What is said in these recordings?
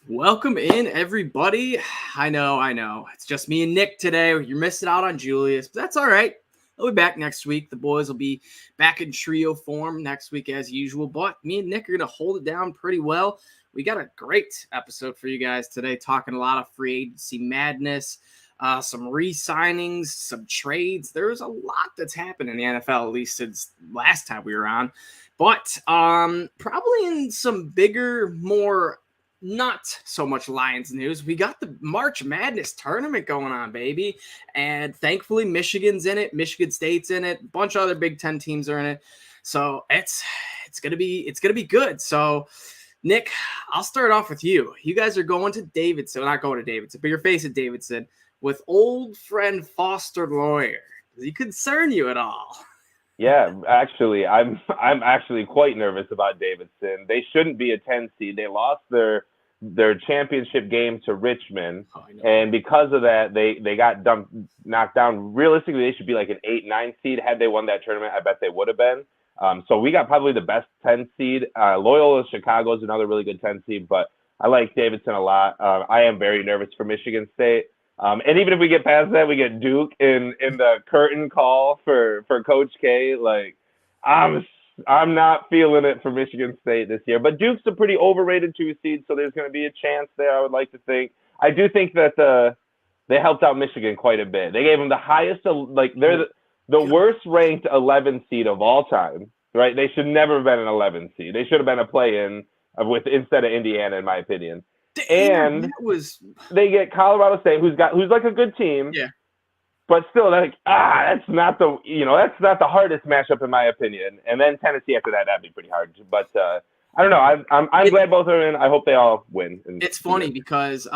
Welcome in, everybody. I know. It's just me and Nick today. You're missing out on Julius, but that's all right. He'll be back next week. The boys will be back in trio form next week as usual, but me and Nick are going to hold it down pretty well. We got a great episode for you guys today, talking a lot of free agency madness, some re-signings, some trades. There's a lot that's happened in the NFL, at least since last time we were on. But probably in some bigger, more not so much Lions news. We got the March Madness tournament going on, baby. And thankfully, Michigan's in it. Michigan State's in it. A bunch of other Big Ten teams are in it. So it's gonna be good. So Nick, I'll start off with you. You guys are going to Davidson, not going to Davidson, but you're facing Davidson with old friend Foster Lawyer. Does he concern you at all? Yeah, actually, I'm actually quite nervous about Davidson. They shouldn't be a 10 seed. They lost their championship game to Richmond, and because of that, they got knocked down. Realistically, they should be like an 8-9 seed. Had they won that tournament, I bet they would have been. So we got probably the best 10 seed. Loyola Chicago is another really good 10 seed, but I like Davidson a lot. I am very nervous for Michigan State. And even if we get past that, we get Duke in the curtain call for Coach K. Like, I'm not feeling it for Michigan State this year. But Duke's a pretty overrated 2 seed, so there's going to be a chance there, I would like to think. I do think that they helped out Michigan quite a bit. They gave them the highest, they're the worst ranked 11 seed of all time, right? They should never have been an 11 seed. They should have been a play-in instead of Indiana, in my opinion. And they get Colorado State, who's like a good team. Yeah. But still, that's not the hardest matchup in my opinion. And then Tennessee after that, that'd be pretty hard. But I don't know. I'm glad both are in. I hope they all win. It's funny because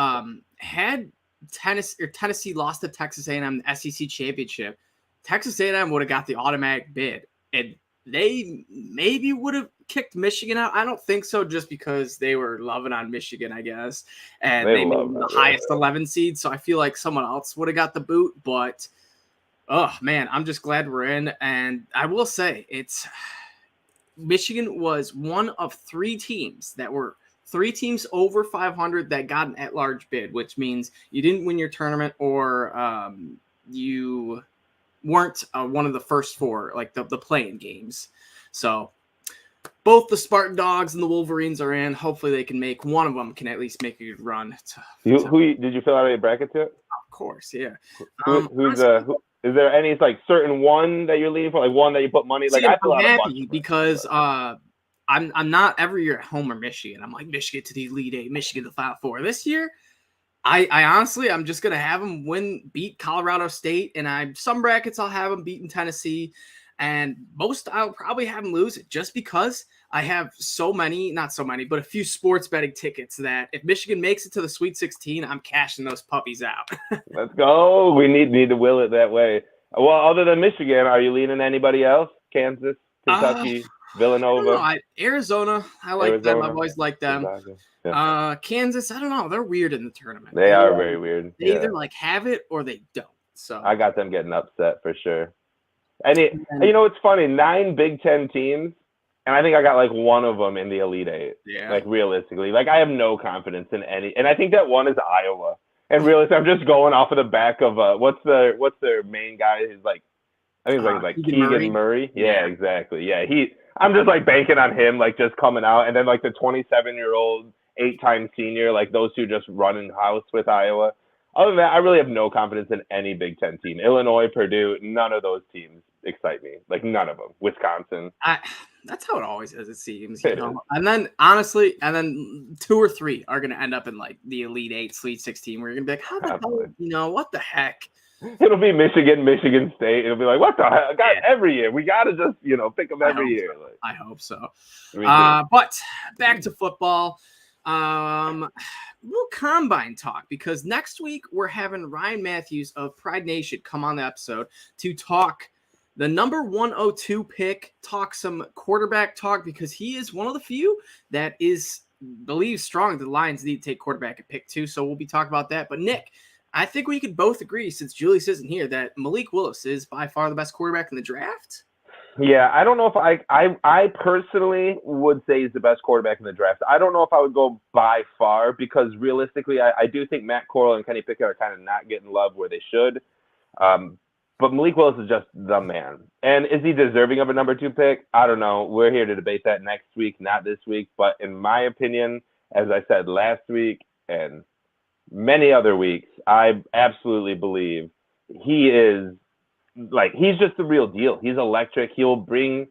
had Tennessee lost to Texas A&M in the SEC championship, Texas A&M would have got the automatic bid, and they maybe would have kicked Michigan out. I don't think so, just because they were loving on Michigan, I guess, and they made the highest 11 seed. So I feel like someone else would have got the boot. But oh man, I'm just glad we're in. And I will say, Michigan was one of 3 teams over 500 that got an at-large bid, which means you didn't win your tournament or you weren't one of the first 4, like the playing games. So both the Spartan Dogs and the Wolverines are in. Hopefully they can make one of them can at least make a good run. Who did you fill out a bracket to? Of course, yeah. Is there any certain one that you're leaning for, like one that you put money? Like, I'm happy because I'm not every year at Homer Michigan. I'm like Michigan to the Elite Eight, Michigan to the Final Four. This year, I honestly, I'm just gonna have them beat Colorado State, and some brackets I'll have them beating Tennessee, and most I'll probably have them lose it just because I have not so many, but a few sports betting tickets that if Michigan makes it to the Sweet 16, I'm cashing those puppies out. Let's go. We need to will it that way. Well, other than Michigan, are you leaning anybody else? Kansas, Kentucky, Villanova? Arizona. I like them. I've always liked them. Yeah. Kansas, I don't know. They're weird in the tournament. They are very weird. They either have it or they don't. So I got them getting upset for sure. And it's funny, 9 Big Ten teams, and I think I got one of them in the Elite Eight. Yeah. Realistically, I have no confidence in any, and I think that one is Iowa. And realistically, I'm just going off of the back of what's their main guy? He's I think it's Keegan Murray. Yeah, exactly. Yeah, I'm just banking on him just coming out, and then the 27-year-old 8-time senior, those two just running house with Iowa. Other than that, I really have no confidence in any Big Ten team. Illinois, Purdue, none of those teams excite me. None of them. Wisconsin. That's how it always is, it seems. And then, honestly, 2 or 3 are going to end up in, the Elite 8, Sweet 16, where you're going to be how the hell, what the heck? It'll be Michigan State. It'll be what the heck? Every year. We got to just, pick them every year. So. I hope so. But back to football. Little combine talk, because next week we're having Ryan Matthews of Pride Nation come on the episode to talk the number 102 pick, talk some quarterback talk, because he is one of the few that believes strong the Lions need to take quarterback at pick 2. So we'll be talking about that. But Nick, I think we could both agree, since Julius isn't here, that Malik Willis is by far the best quarterback in the draft. Yeah, I don't know if I personally would say he's the best quarterback in the draft. I don't know if I would go by far because realistically, I do think Matt Corral and Kenny Pickett are kind of not getting love where they should. Um, but Malik Willis is just the man. And is he deserving of a number 2 pick? I don't know. We're here to debate that next week, not this week. But in my opinion, as I said last week and many other weeks, I absolutely believe he is he's just the real deal. He's electric. He'll bring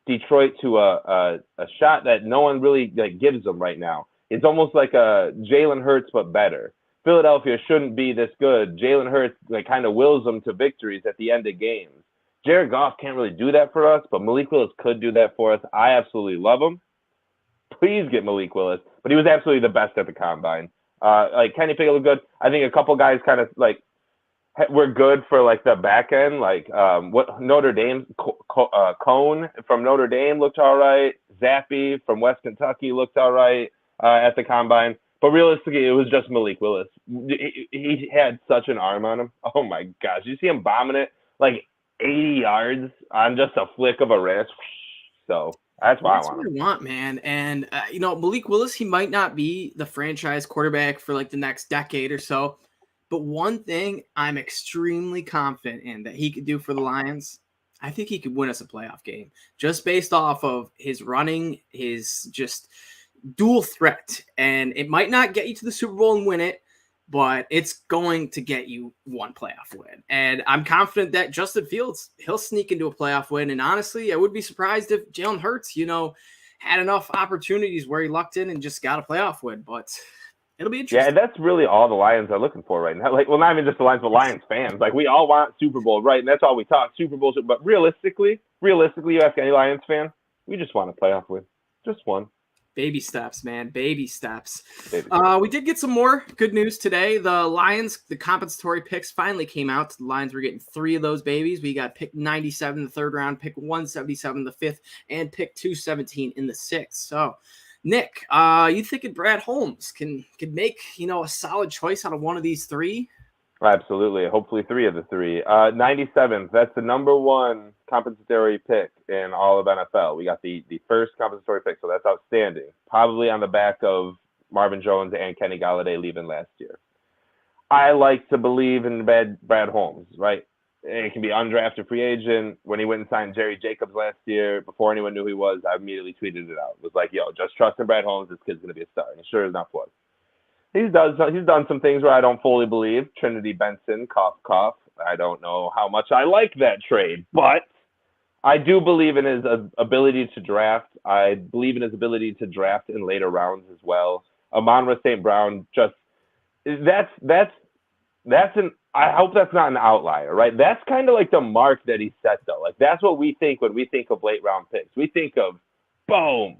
Detroit to a shot that no one really gives them right now. It's almost like a Jalen Hurts but better. Philadelphia shouldn't be this good. Jalen Hurts kind of wills them to victories at the end of games. Jared Goff can't really do that for us, but Malik Willis could do that for us. I absolutely love him. Please get Malik Willis, but he was absolutely the best at the combine. Kenny Pickett looked good. I think a couple guys kind of we're good for the back end. What Notre Dame, Cone from Notre Dame looked all right. Zappy from West Kentucky looked all right at the combine. But realistically, it was just Malik Willis. He had such an arm on him. Oh my gosh. You see him bombing it 80 yards on just a flick of a wrist. So that's what I want, man. And, Malik Willis, he might not be the franchise quarterback for the next decade or so. But one thing I'm extremely confident in that he could do for the Lions, I think he could win us a playoff game just based off of his running, his just dual threat. And it might not get you to the Super Bowl and win it, but it's going to get you one playoff win. And I'm confident that Justin Fields, he'll sneak into a playoff win. And honestly, I would be surprised if Jalen Hurts, had enough opportunities where he lucked in and just got a playoff win. But it'll be interesting. Yeah, and that's really all the Lions are looking for right now. Not even just the Lions, but Lions fans. We all want Super Bowl, right? And that's all we talk, Super Bowl. But realistically, you ask any Lions fan, we just want a playoff win. Just one. Baby steps, man. Baby steps. We did get some more good news today. The Lions, the compensatory picks finally came out. The Lions were getting 3 of those babies. We got pick 97 in the 3rd round, pick 177 in the 5th, and pick 217 in the 6th. So, Nick, you thinking Brad Holmes can make, a solid choice out of one of these 3? Absolutely. Hopefully 3 of the 3. 97th, that's the number 1 compensatory pick in all of NFL. We got the first compensatory pick, so that's outstanding. Probably on the back of Marvin Jones and Kenny Golladay leaving last year. I like to believe in Brad Holmes, right? It can be undrafted free agent. When he went and signed Jerry Jacobs last year, before anyone knew who he was, I immediately tweeted it out. It was yo, just trust in Brad Holmes. This kid's going to be a star. And sure enough was. He's done some things where I don't fully believe. Trinity Benson, cough, cough. I don't know how much I like that trade, but I do believe in his ability to draft. I believe in his ability to draft in later rounds as well. Amon-Ra St. Brown, that's an. I hope that's not an outlier, right? That's kind of the mark that he set, though. That's what we think when we think of late round picks. We think of, boom,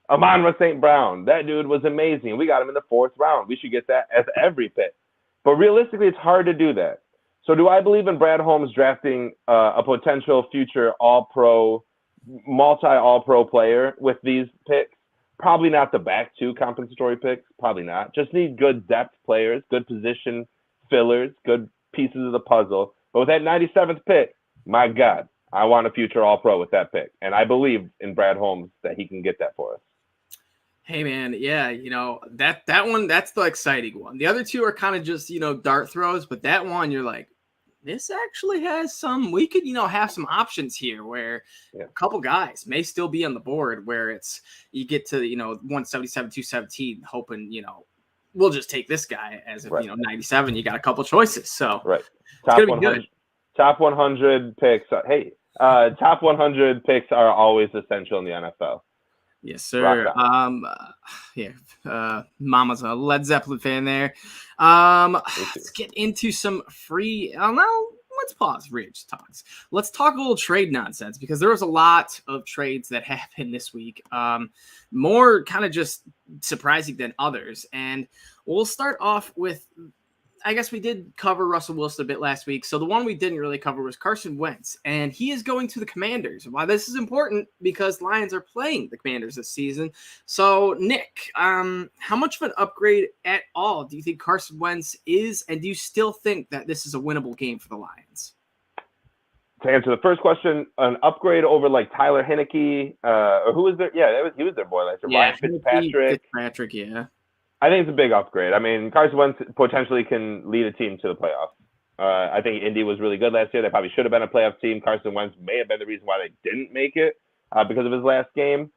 Amon-Ra St. Brown. That dude was amazing. We got him in the 4th round. We should get that as every pick. But realistically, it's hard to do that. So do I believe in Brad Holmes drafting a potential future all-pro, multi-all-pro player with these picks? Probably not the back 2 compensatory picks. Probably not. Just need good depth players, good position fillers, good pieces of the puzzle. But with that 97th pick, my God, I want a future all-pro with that pick. And I believe in Brad Holmes that he can get that for us. Hey, man, yeah, that one, that's the exciting one. The other 2 are kind of just, dart throws. But that one, you're like, this actually has some, we could, have some options here where a couple guys may still be on the board where it's, you get to, 177, 217, hoping, we'll just take this guy as if, 97, you got a couple choices. So top 100 picks. Top 100 picks are always essential in the NFL. Yes, sir. Mama's a Led Zeppelin fan there. Let's get into some free. Let's pause Ridge talks. Let's talk a little trade nonsense because there was a lot of trades that happened this week. More kind of just surprising than others. And we'll start off with, I guess we did cover Russell Wilson a bit last week. So the one we didn't really cover was Carson Wentz. And he is going to the Commanders. Why this is important? Because Lions are playing the Commanders this season. So, Nick, how much of an upgrade at all do you think Carson Wentz is? And do you still think that this is a winnable game for the Lions? to answer the first question, an upgrade over like Tyler Heineke, or who was there? Yeah, he was their boy last year. Yeah, Ryan Fitzpatrick. Yeah. I think it's a big upgrade. I mean, Carson Wentz potentially can lead a team to the playoffs. I think Indy was really good last year. They probably should have been a playoff team. Carson Wentz may have been the reason why they didn't make it because of his last game.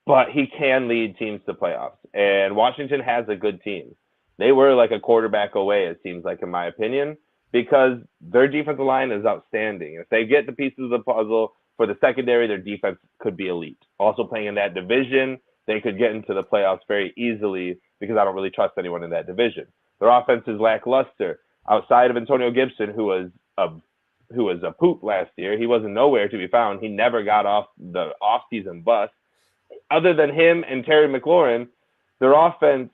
But he can lead teams to playoffs. And Washington has a good team. They were like a quarterback away, it seems like, in my opinion, because their defensive line is outstanding. If they get the pieces of the puzzle for the secondary, their defense could be elite. Also playing in that division, they could get into the playoffs very easily because I don't really trust anyone in that division. Their offense is lackluster. Outside of Antonio Gibson, who was a poop last year, he wasn't nowhere to be found. He never got off the offseason bus. Other than him and Terry McLaurin, their offense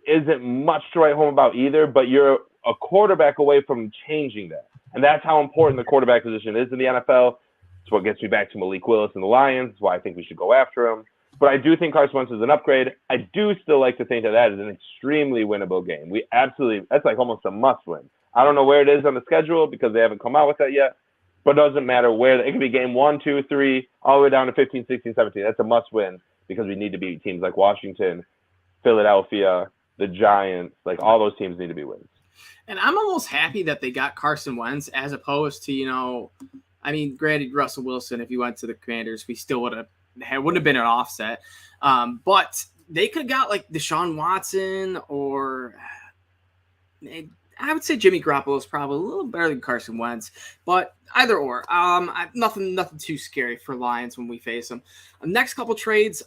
isn't much to write home about either, but you're a quarterback away from changing that. And that's how important the quarterback position is in the NFL. It's what gets me back to Malik Willis and the Lions. It's why I think we should go after him. But I do think Carson Wentz is an upgrade. I do still like to think that is an extremely winnable game. That's like almost a must win. I don't know where it is on the schedule because they haven't come out with that yet, but it doesn't matter where. It could be game 1, 2, 3, all the way down to 15, 16, 17. That's a must win because we need to beat teams like Washington, Philadelphia, the Giants. Like all those teams need to be wins. And I'm almost happy that they got Carson Wentz as opposed to, granted, Russell Wilson, if he went to the Commanders, we still wouldn't have been an offset. But they could have got like Deshaun Watson or I would say Jimmy Garoppolo is probably a little better than Carson Wentz, but either or. Nothing too scary for Lions when we face them. Next couple trades.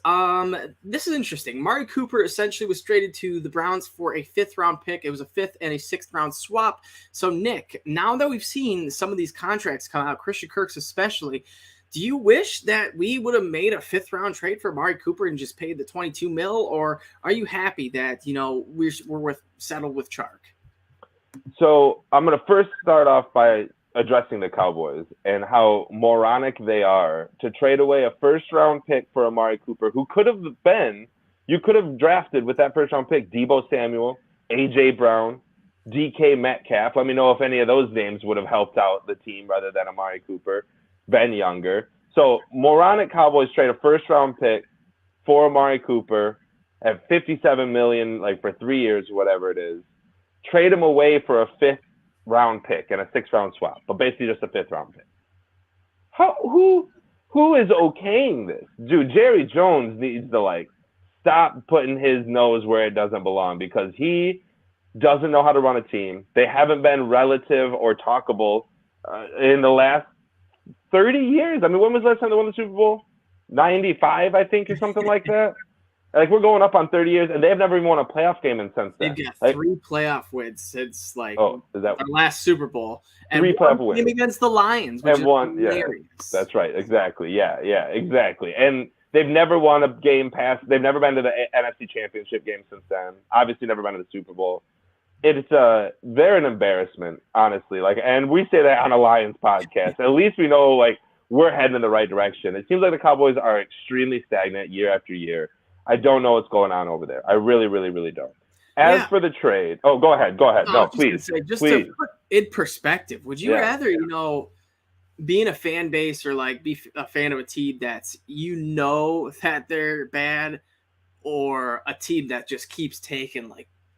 This is interesting. Amari Cooper essentially was traded to the Browns for a 5th-round pick. It was a 5th and a 6th-round swap. So, Nick, now that we've seen some of these contracts come out, Christian Kirk's especially, do you wish that we would have made a 5th-round trade for Amari Cooper and just paid the $22 million, or are you happy that we're settled with Chark? So I'm going to first start off by addressing the Cowboys and how moronic they are to trade away a 1st-round pick for Amari Cooper, who you could have drafted with that 1st-round pick, Deebo Samuel, A.J. Brown, DK Metcalf. Let me know if any of those names would have helped out the team rather than Amari Cooper, Ben Younger. So moronic Cowboys trade a 1st-round pick for Amari Cooper at $57 million, like for 3 years, whatever it is. Trade him away for a 5th-round pick and a 6th-round swap, but basically just a 5th-round pick. Who is okaying this? Dude, Jerry Jones needs to stop putting his nose where it doesn't belong because he doesn't know how to run a team. They haven't been relative or talkable in the last 30 years. I mean, when was the last time they won the Super Bowl? 95, I think, or something like that. Like, we're going up on 30 years, and they've never even won a playoff game since then. They've got 3 playoff wins since, our last Super Bowl. And 3 playoff wins. Game against the Lions, which and one, hilarious. Yeah, that's right. Exactly. Yeah, exactly. And they've never won a game they've never been to the NFC Championship game since then. Obviously, never been to the Super Bowl. They're an embarrassment, honestly. And we say that on a Lions podcast. At least we know, we're heading in the right direction. It seems like the Cowboys are extremely stagnant year after year. I don't know what's going on over there. I really, really, really don't. As for the trade, go ahead. No, please. To put in perspective, would you rather, be in a fan base or be a fan of a team that's that they're bad, or a team that just keeps taking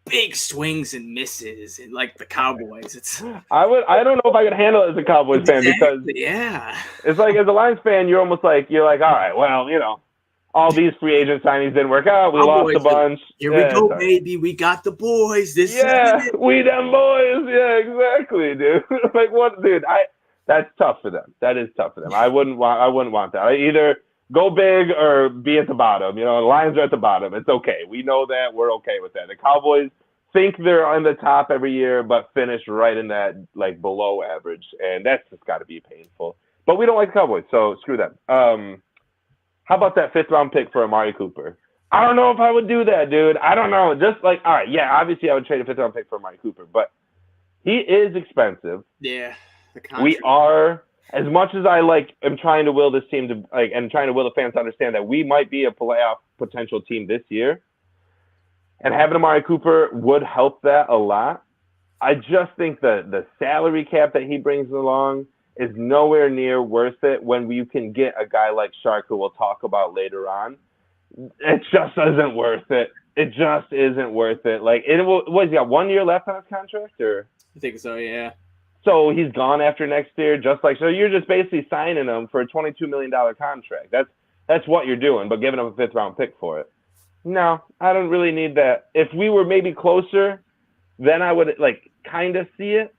big swings and misses and the Cowboys? I don't know if I could handle it as a Cowboys fan because it's as a Lions fan, you're almost all right, well, all these free agent signings didn't work out. We lost a bunch. Here we go, baby. We got the boys. We them boys. Yeah, exactly, dude. What, dude? That's tough for them. That is tough for them. I wouldn't want that. I either go big or be at the bottom. The Lions are at the bottom. It's okay. We know that. We're okay with that. The Cowboys think they're on the top every year, but finish right in that below average, and that's just got to be painful. But we don't like the Cowboys, so screw them. How about that 5th-round pick for Amari Cooper? I don't know if I would do that, dude. I don't know. Just all right, yeah, obviously I would trade a 5th-round pick for Amari Cooper, but he is expensive. Yeah. We are, as much as I am trying to will this team to and trying to will the fans to understand that we might be a playoff potential team this year, and having Amari Cooper would help that a lot. I just think the salary cap that he brings along is nowhere near worth it when you can get a guy like Shark, who we'll talk about later on. It just isn't worth it. It just isn't worth it. Like, he got 1 year left on his contract, or? I think so, yeah. So he's gone after next year, so you're just basically signing him for a $22 million contract. That's what you're doing, but giving him a 5th round pick for it. No, I don't really need that. If we were maybe closer, then I would kind of see it.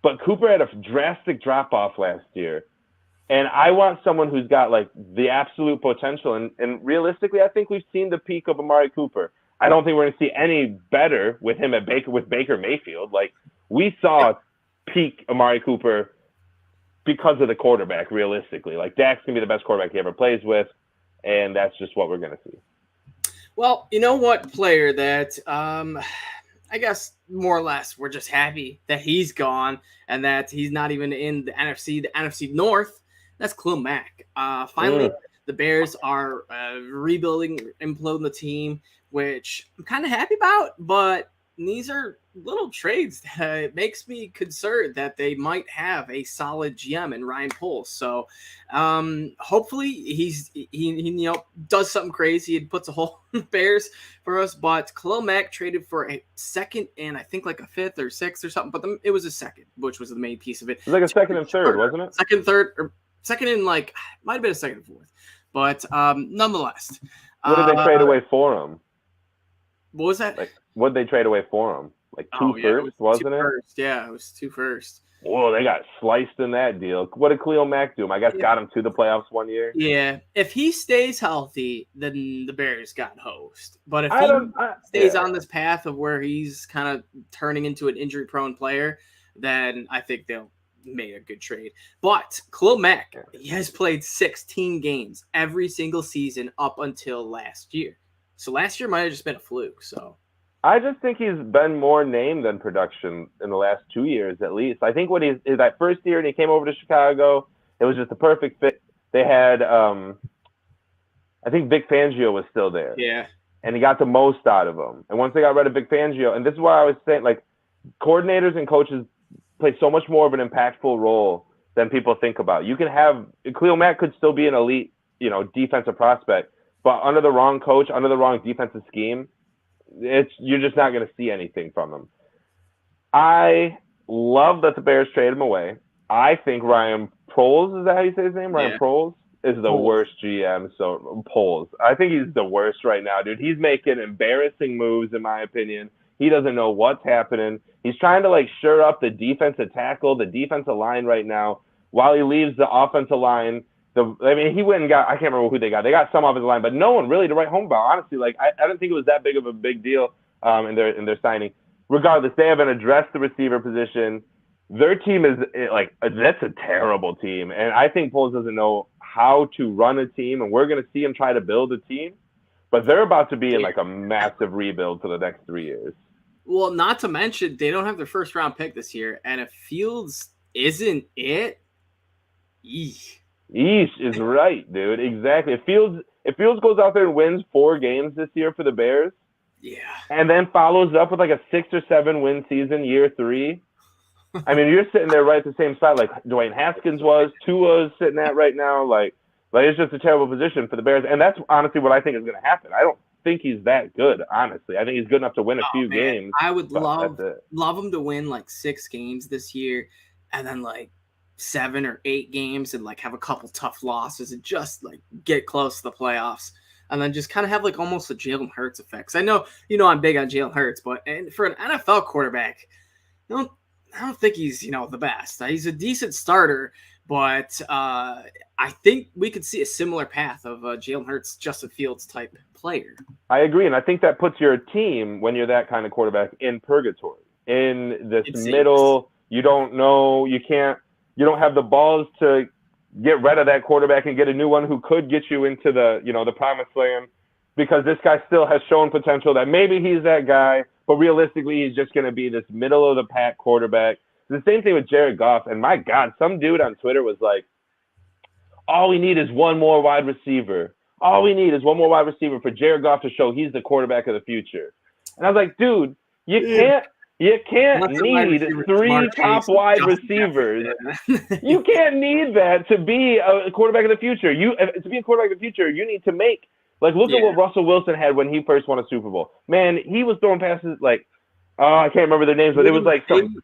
But Cooper had a drastic drop off last year. And I want someone who's got the absolute potential. And realistically, I think we've seen the peak of Amari Cooper. I don't think we're going to see any better with him with Baker Mayfield. We saw peak Amari Cooper because of the quarterback, realistically. Dak's going to be the best quarterback he ever plays with, and that's just what we're going to see. Well, you know what player that I guess more or less we're just happy that he's gone and that he's not even in the NFC North. That's Khalil Mack. Finally, the Bears are rebuilding, imploding the team, which I'm kind of happy about, but these are little trades that makes me concerned that they might have a solid GM in Ryan Poles. So hopefully he does something crazy and puts a hole in the Bears for us. But Khalil Mack traded for a 2nd and I think a 5th or 6th or something, but it was a 2nd, which was the main piece of it. It was a 2nd and 3rd, wasn't it? 2nd, 3rd, or 2nd and might have been a 2nd and 4th. But nonetheless. What did they trade away for him? What was that? What did they trade away for him? 2 firsts, wasn't it? Yeah, it was 2 firsts. Whoa, they got sliced in that deal. What did Khalil Mack do? I guess got him to the playoffs 1 year. Yeah, if he stays healthy, then the Bears got host. But if he stays on this path of where he's kind of turning into an injury-prone player, then I think they'll make a good trade. But Khalil Mack, he has played 16 games every single season up until last year. So last year might have just been a fluke. So I just think he's been more name than production in the last 2 years, at least. I think that first year and he came over to Chicago, it was just a perfect fit. They had, I think Vic Fangio was still there. Yeah. And he got the most out of him. And once they got rid of Vic Fangio, and this is why I was saying, coordinators and coaches play so much more of an impactful role than people think about. You can have Khalil Mack could still be an elite, defensive prospect, but under the wrong coach, under the wrong defensive scheme, you're just not going to see anything from him. I love that the Bears traded him away. I think Ryan Poles, is that how you say his name? Ryan Poles is the worst GM. So Poles, I think he's the worst right now, dude. He's making embarrassing moves, in my opinion. He doesn't know what's happening. He's trying to shore up the defensive tackle, the defensive line right now, while he leaves the offensive line. He went and got, I can't remember who they got. They got some offensive line, but no one really to write home about. Honestly, I don't think it was that big of a big deal in their signing. Regardless, they haven't addressed the receiver position. Their team is that's a terrible team. And I think Poles doesn't know how to run a team, and we're going to see him try to build a team. But they're about to be in a massive rebuild for the next 3 years. Well, not to mention, they don't have their 1st round pick this year. And if Fields isn't it, Eesh is right, dude. Exactly. If Fields goes out there and wins 4 games this year for the Bears, and then follows up with a 6 or 7 win season year 3, I mean, you're sitting there right at the same spot like Dwayne Haskins was, Tua's sitting at right now. It's just a terrible position for the Bears, and that's honestly what I think is going to happen. I don't think he's that good, honestly. I think he's good enough to win a few games. I would love him to win 6 games this year, and then 7 or 8 games and have a couple tough losses and just get close to the playoffs, and then just kind of have almost a Jalen Hurts effect. I know I'm big on Jalen Hurts, but for an NFL quarterback, I don't think he's the best. He's a decent starter, but I think we could see a similar path of Jalen Hurts, Justin Fields type player. I agree, and I think that puts your team, when you're that kind of quarterback, in purgatory, in this middle. You don't know, you don't have the balls to get rid of that quarterback and get a new one who could get you into the promised land, because this guy still has shown potential that maybe he's that guy, but realistically he's just going to be this middle of the pack quarterback. The same thing with Jared Goff, and my God, some dude on Twitter was like, all we need is one more wide receiver. All we need is one more wide receiver for Jared Goff to show he's the quarterback of the future. And I was like, dude, you You can't need three top wide receivers. You can't need that to be a quarterback of the future. To be a quarterback of the future, you need to make look at what Russell Wilson had when he first won a Super Bowl. Man, he was throwing passes like I can't remember their names, but it was like some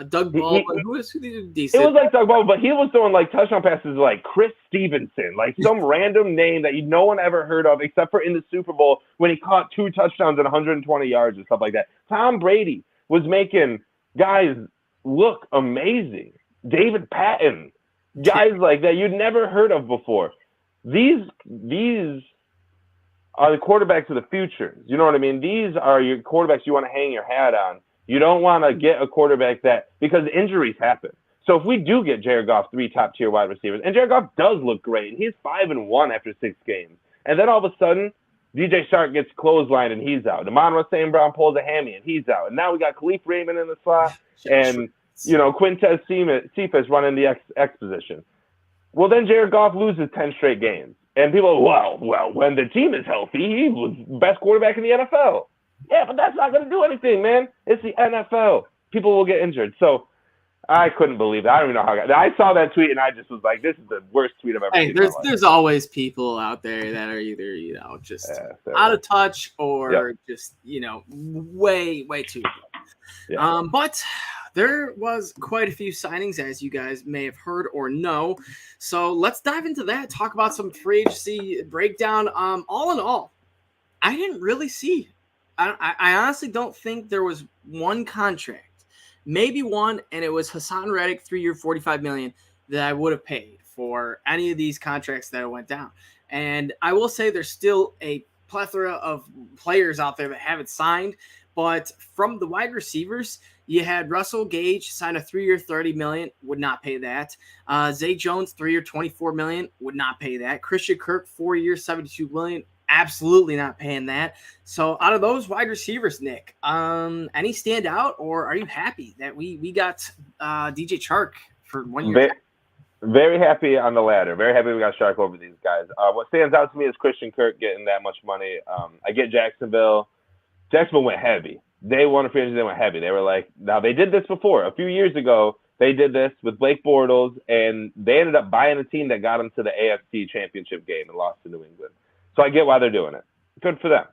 Doug Baldwin. Who did decent? It was like Doug Baldwin, but he was throwing like touchdown passes like Chris Stevenson, like some random name that no one ever heard of except for in the Super Bowl when he caught 2 touchdowns and 120 yards and stuff like that. Tom Brady was making guys look amazing. David Patton, guys like that you'd never heard of before. These are the quarterbacks of the future. You know what I mean? These are your quarterbacks you want to hang your hat on. You don't want to get a quarterback because injuries happen. So if we do get Jared Goff 3 top-tier wide receivers, and Jared Goff does look great, and he's 5-1 after 6 games, and then all of a sudden, DJ Shark gets clotheslined and he's out. Amon-Ra St. Brown pulls a hammy and he's out. And now we got Khalif Raymond in the slot, and Quintez Cephas running the X position. Well, then Jared Goff loses 10 straight games. And people, well, when the team is healthy, he was best quarterback in the NFL. Yeah, but that's not going to do anything, man. It's the NFL. People will get injured. So I couldn't believe it. I don't even know how I saw that tweet, and I just was like, this is the worst tweet I've ever seen. There's always people out there that are either, just out of touch or just, way, way too good. Yeah. But there was quite a few signings, as you guys may have heard or know. So let's dive into that, talk about some free agency breakdown. All in all, I didn't really see I honestly don't think there was one contract, maybe one, and it was Hassan Reddick, 3-year, $45 million, that I would have paid for any of these contracts that went down. And I will say there's still a plethora of players out there that haven't signed, but from the wide receivers, you had Russell Gage sign a 3-year, $30 million, would not pay that. Zay Jones, 3-year, $24 million, would not pay that. Christian Kirk, 4-year, $72 million. Absolutely not paying that. So out of those wide receivers, Nick, any stand out, or are you happy that we got DJ Chark for 1 year? Very happy on the latter. Very happy we got Chark over these guys. What stands out to me is Christian Kirk getting that much money. I get Jacksonville. Jacksonville went heavy. They won a free agency. They went heavy. They were like, now they did this before. A few years ago, they did this with Blake Bortles, and they ended up buying a team that got them to the AFC Championship game and lost to New England. So I get why they're doing it. Good for them.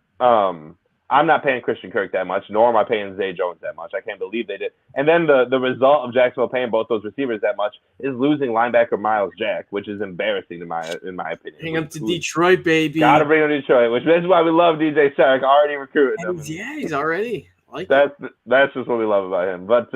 I'm not paying Christian Kirk that much, nor am I paying Zay Jones that much. I can't believe they did. And then the result of Jacksonville paying both those receivers that much is losing linebacker Miles Jack, which is embarrassing in my opinion. Bring him to Detroit, baby. Gotta bring him to Detroit, which is why we love DJ Shark. Already recruited him. Yeah, he's already. That's just what we love about him. But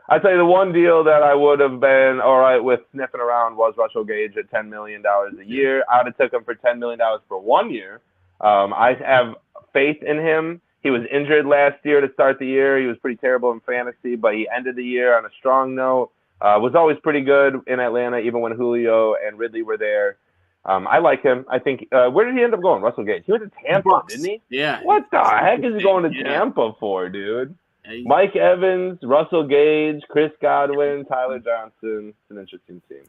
I tell you, the one deal that I would have been all right with sniffing around was Russell Gage at $10 million a year. I would have took him for $10 million for 1 year. I have faith in him. He was injured last year to start the year. He was pretty terrible in fantasy, but he ended the year on a strong note. Was always pretty good in Atlanta, even when Julio and Ridley were there. I like him. I think where did he end up going? Russell Gage. He went to Tampa, didn't he? Yeah. What the heck is he going to Tampa for, dude? Mike Evans, Russell Gage, Chris Godwin, Tyler Johnson. It's an interesting team.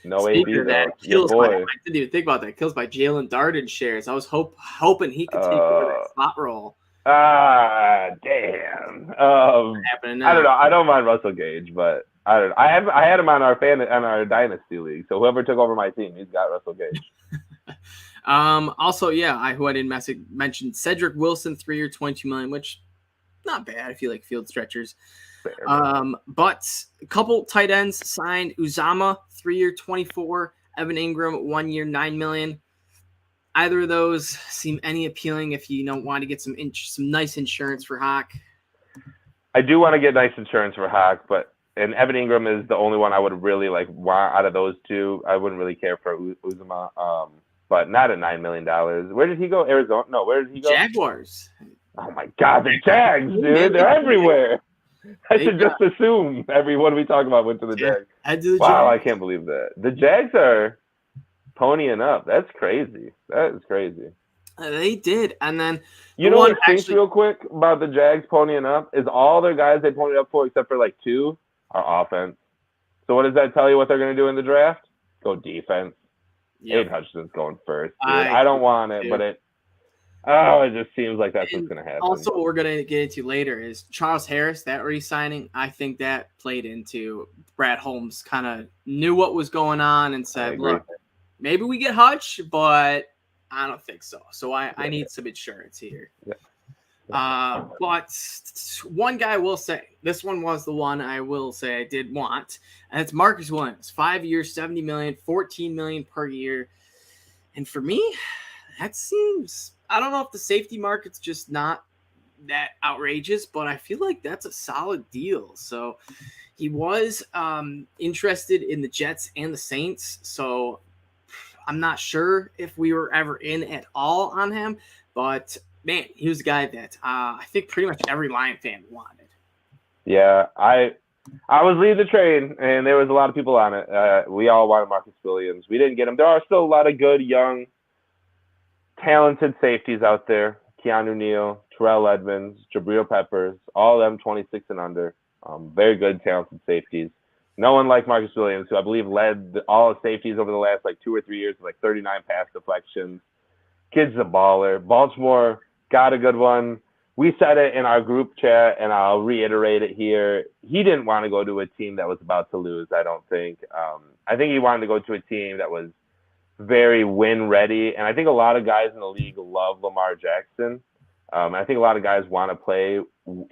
No AB though. Kills I didn't even think about that. Kills by Jalen Darden shares. I was hoping he could take over that slot role. Damn. I don't know. I don't mind Russell Gage, but I don't know. I had him on our dynasty league. So whoever took over my team, he's got Russell Gage. Also, who I didn't mention Cedric Wilson, 3-year, $22 million, which not bad if you like field stretchers. But a couple tight ends signed. Uzama, 3-year, $24. Evan Ingram, 1 year, $9 million. Either of those seem any appealing if you don't want to get some nice insurance for Hawk. I do want to get nice insurance for Hawk, and Evan Ingram is the only one I would really want out of those two. I wouldn't really care for Uzama. But not at $9 million. Where did he go? Arizona? No, where did he go? Jaguars. Oh my God, the Jags, dude! They're everywhere. I should just assume everyone we talk about went to the Jags. Wow, I can't believe that. The Jags are ponying up. That's crazy. That is crazy. They did, and then you know what stinks real quick about the Jags ponying up is all their guys they ponied up for, except for like 2, are offense. So what does that tell you? What they're going to do in the draft? Go defense. Yep. Aiden Hutchinson's going first. I don't want it, but Oh, it just seems like that's what's going to happen. Also, what we're going to get into later is Charles Harris, that re-signing. I think that played into Brad Holmes kind of knew what was going on and said, look, maybe we get Hutch, but I don't think so. So I need some insurance here. Yeah. But one guy I will say, this one was the one I will say I did want, and it's Marcus Williams. 5 years, $70 million, $14 million per year. And for me, that seems, I don't know if the safety market's just not that outrageous, but I feel like that's a solid deal. So he was interested in the Jets and the Saints. So I'm not sure if we were ever in at all on him, but man, he was a guy that I think pretty much every Lion fan wanted. Yeah, I was leading the train, and there was a lot of people on it. We all wanted Marcus Williams. We didn't get him. There are still a lot of good, young, talented safeties out there. Keanu Neal, Terrell Edmonds, Jabril Peppers, all of them 26 and under. Very good, talented safeties. No one like Marcus Williams, who I believe led all the safeties over the last 2 or 3 years with 39 pass deflections. Kid's a baller. Baltimore got a good one. We said it in our group chat, and I'll reiterate it here. He didn't want to go to a team that was about to lose, I don't think. I think he wanted to go to a team that was very win-ready, and I think a lot of guys in the league love Lamar Jackson. I think a lot of guys want to play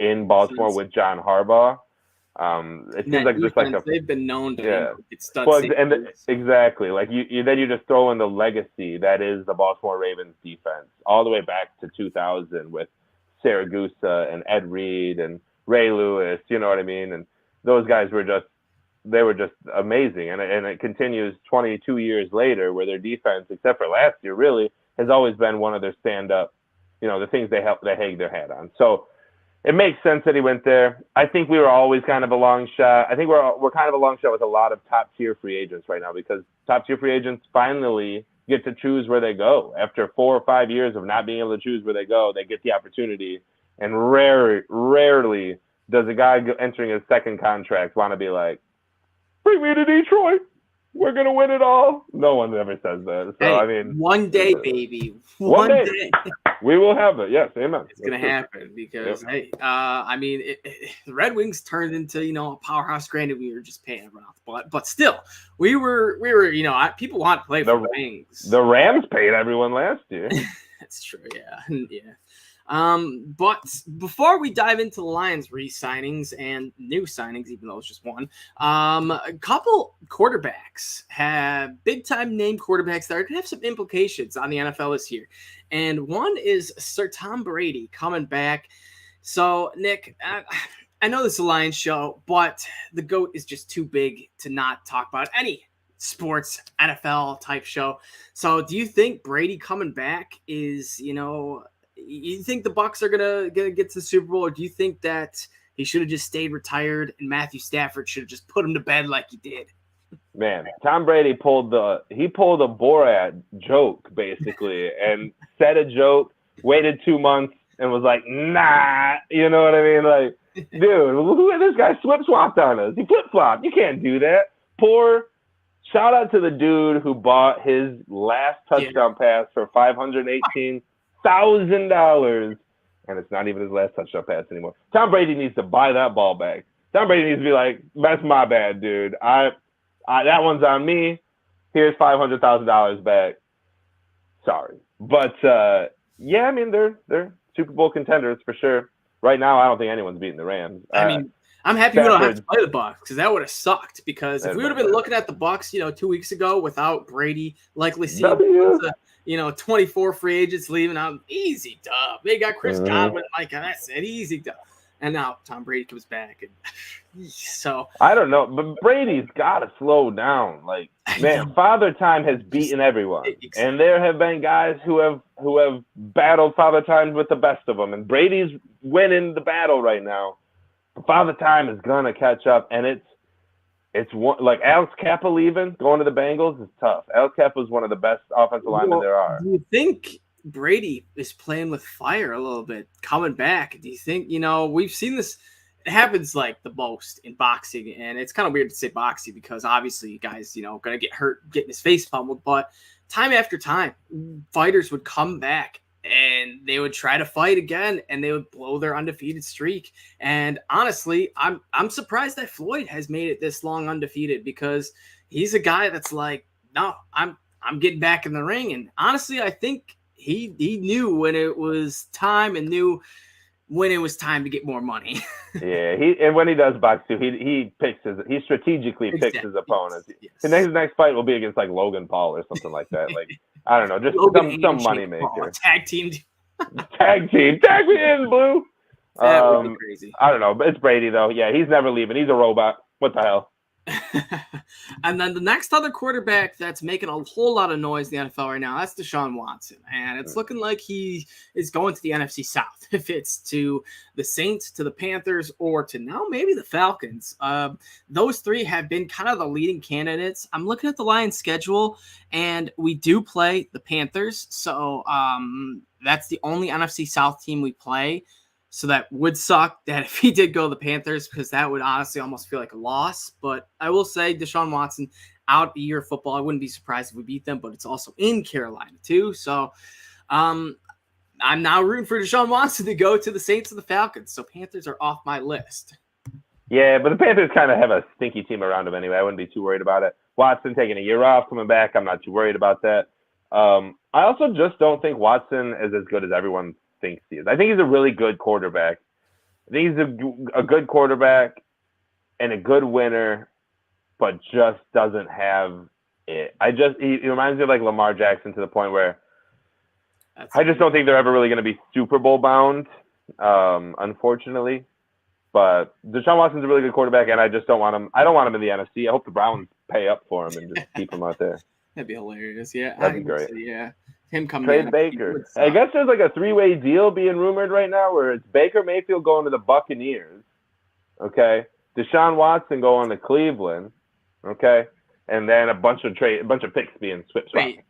in Baltimore with John Harbaugh. It seems like just they've been known to get studs. Well, exactly. You just throw in the legacy that is the Baltimore Ravens defense all the way back to 2000 with Saragusa and Ed Reed and Ray Lewis. You know what I mean? And those guys were just amazing. And it continues 22 years later, where their defense, except for last year, really has always been one of their stand-up. The things they hang their hat on. So it makes sense that he went there. I think we were always kind of a long shot. I think we're kind of a long shot with a lot of top-tier free agents right now, because top-tier free agents finally get to choose where they go. After 4 or 5 years of not being able to choose where they go, they get the opportunity. And rarely does a guy entering his second contract want to be like, bring me to Detroit. We're going to win it all. No one ever says that. So, I mean, one day, baby. One day. We will have it. Yes, amen. It's going to happen because, the Red Wings turned into, a powerhouse. Granted, we were just paying everyone off the butt, but still, we were, people want to play for the Wings. The Rams paid everyone last year. That's true. Yeah. But before we dive into the Lions re-signings and new signings, even though it's just one, a couple quarterbacks have big-time name quarterbacks that are going to have some implications on the NFL this year. And one is Sir Tom Brady coming back. So, Nick, I know this is a Lions show, but the GOAT is just too big to not talk about any sports NFL type show. So do you think Brady coming back is, you think the Bucs are gonna get to the Super Bowl, or do you think that he should have just stayed retired and Matthew Stafford should have just put him to bed like he did? Man, Tom Brady pulled a Borat joke basically and said a joke, waited 2 months, and was like, nah, you know what I mean? Like, dude, this guy flip-flopped on us. He flip-flopped. You can't do that. Shout out to the dude who bought his last touchdown pass for $518,000, and it's not even his last touchdown pass anymore. Tom Brady needs to buy that ball back. Tom Brady needs to be like, that's my bad, dude. That one's on me. Here's $500,000 back. Sorry. But, I mean, they're Super Bowl contenders for sure. Right now, I don't think anyone's beating the Rams. I'm happy we don't have to play the Bucs, because that would have sucked. Because if we would have been looking at the Bucs, 2 weeks ago without Brady, likely seeing 24 free agents leaving out, easy dub. They got Chris Godwin, that's it, easy dub. And now Tom Brady comes back, and so I don't know, but Brady's got to slow down. Father Time has beaten everyone, and there have been guys who have battled Father Time with the best of them, and Brady's winning the battle right now. Father Time is gonna catch up, and it's one, Alex Kappa leaving, going to the Bengals is tough. Alex Kappa is one of the best offensive linemen there are. Do you think Brady is playing with fire a little bit, coming back? Do you think, we've seen this, it happens the most in boxing, and it's kind of weird to say boxing because obviously guys, gonna get hurt, getting his face pummeled, but time after time, fighters would come back and they would try to fight again, and they would blow their undefeated streak. And honestly, I'm surprised that Floyd has made it this long undefeated, because he's a guy that's like, no, I'm getting back in the ring. And honestly, I think he knew when it was time, and knew when it was time to get more money. Yeah, and when he does box too, he strategically picks his opponents. Yes. His next fight will be against like Logan Paul or something like that. Like, I don't know, just some money maker. Tag team. Tag me in, Blue. That would be crazy. I don't know, but it's Brady though. Yeah, he's never leaving. He's a robot. What the hell? And then the next other quarterback that's making a whole lot of noise in the NFL right now, that's Deshaun Watson. And it's looking like he is going to the NFC South. If it's to the Saints, to the Panthers, or to now maybe the Falcons. Those three have been kind of the leading candidates. I'm looking at the Lions schedule, and we do play the Panthers. So that's the only NFC South team we play. So that would suck that if he did go to the Panthers, because that would honestly almost feel like a loss. But I will say Deshaun Watson out a year of football. I wouldn't be surprised if we beat them, but it's also in Carolina too. So I'm now rooting for Deshaun Watson to go to the Saints and the Falcons. So Panthers are off my list. Yeah, but the Panthers kind of have a stinky team around them anyway. I wouldn't be too worried about it. Watson taking a year off, coming back, I'm not too worried about that. I also just don't think Watson is as good as everyone thinks he is. I think he's a really good quarterback. I think he's a good quarterback and a good winner, but just doesn't have it. He reminds me of like Lamar Jackson, to the point where I just don't think they're ever really going to be Super Bowl bound, unfortunately. But Deshaun Watson's a really good quarterback, and I just don't want him. I don't want him in the NFC. I hope the Browns pay up for him and just keep him out there. That'd be hilarious. Yeah, that'd be great. Yeah. Him coming Trade Baker. I guess there's like a 3-way deal being rumored right now, where it's Baker Mayfield going to the Buccaneers, okay, Deshaun Watson going to Cleveland, okay, and then a bunch of picks being switched. Wait,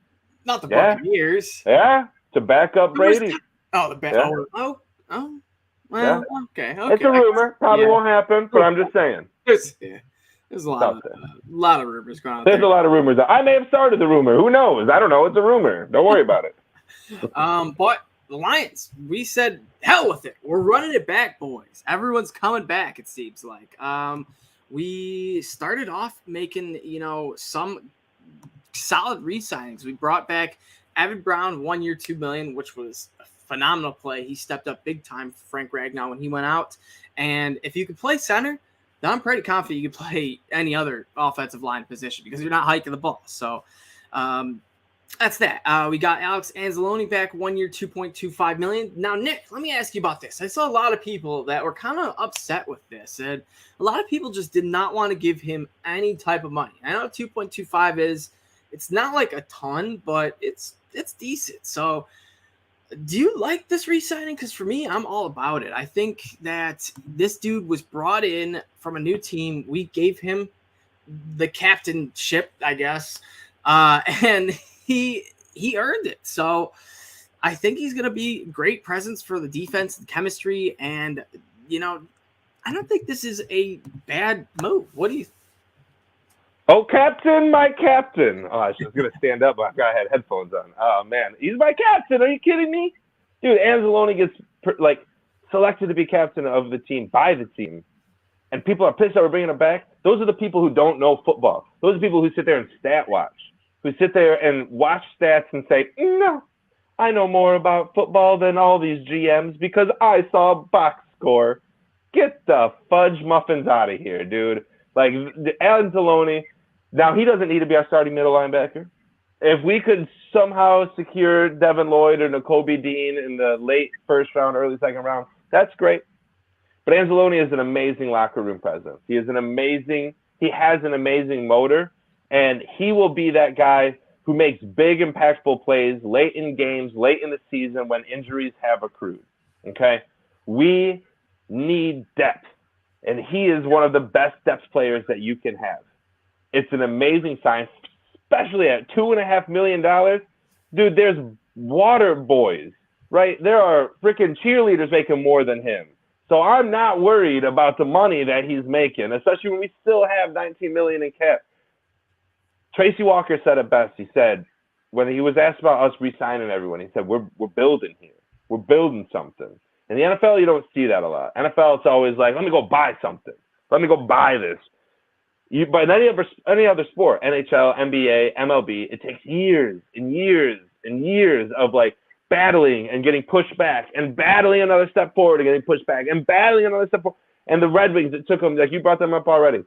not the Buccaneers. Yeah, to back up Brady. Oh, the well, okay. It's a rumor. Probably won't happen, but I'm just saying. There's a lot of rumors going on. There's a lot of rumors. I may have started the rumor. Who knows? I don't know. It's a rumor. Don't worry about it. But the Lions, we said, hell with it. We're running it back, boys. Everyone's coming back, it seems like. We started off making, some solid re-signings. We brought back Evan Brown, 1 year, $2 million, which was a phenomenal play. He stepped up big time for Frank Ragnow when he went out. And if you could play center, then I'm pretty confident you could play any other offensive line position, because you're not hiking the ball. So that's that. We got Alex Anzalone back, 1 year, $2.25 million. Now, Nick, let me ask you about this. I saw a lot of people that were kind of upset with this, and a lot of people just did not want to give him any type of money. I know 2.25 it's not like a ton, but it's decent. So do you like this re-signing? Because for me, I'm all about it. I think that this dude was brought in from a new team. We gave him the captainship, I guess, and he earned it. So I think he's going to be a great presence for the defense and chemistry. And, I don't think this is a bad move. What do you think? Oh, Captain, my captain. Oh, I was going to stand up, but I had headphones on. Oh, man. He's my captain. Are you kidding me? Dude, Anzalone gets, selected to be captain of the team by the team. And people are pissed that we're bringing him back. Those are the people who don't know football. Those are the people who sit there and stat watch, who sit there and watch stats and say, no, I know more about football than all these GMs because I saw a box score. Get the fudge muffins out of here, dude. Like, Anzalone, now he doesn't need to be our starting middle linebacker. If we could somehow secure Devin Lloyd or Nakobe Dean in the late first round, early second round, that's great. But Anzalone is an amazing locker room presence. He has an amazing motor, and he will be that guy who makes big, impactful plays late in games, late in the season when injuries have accrued. Okay? We need depth. And he is one of the best depth players that you can have. It's an amazing sign, especially at $2.5 million. Dude, there's water boys, right? There are freaking cheerleaders making more than him. So I'm not worried about the money that he's making, especially when we still have $19 million in cap. Tracy Walker said it best. He said, when he was asked about us re-signing everyone, he said, we're building here. We're building something. In the NFL, you don't see that a lot. NFL, it's always like, let me go buy something. Let me go buy this. But in any other sport, NHL, NBA, MLB, it takes years and years and years of like battling and getting pushed back and battling another step forward and getting pushed back and battling another step forward. And the Red Wings, it took them, like you brought them up already.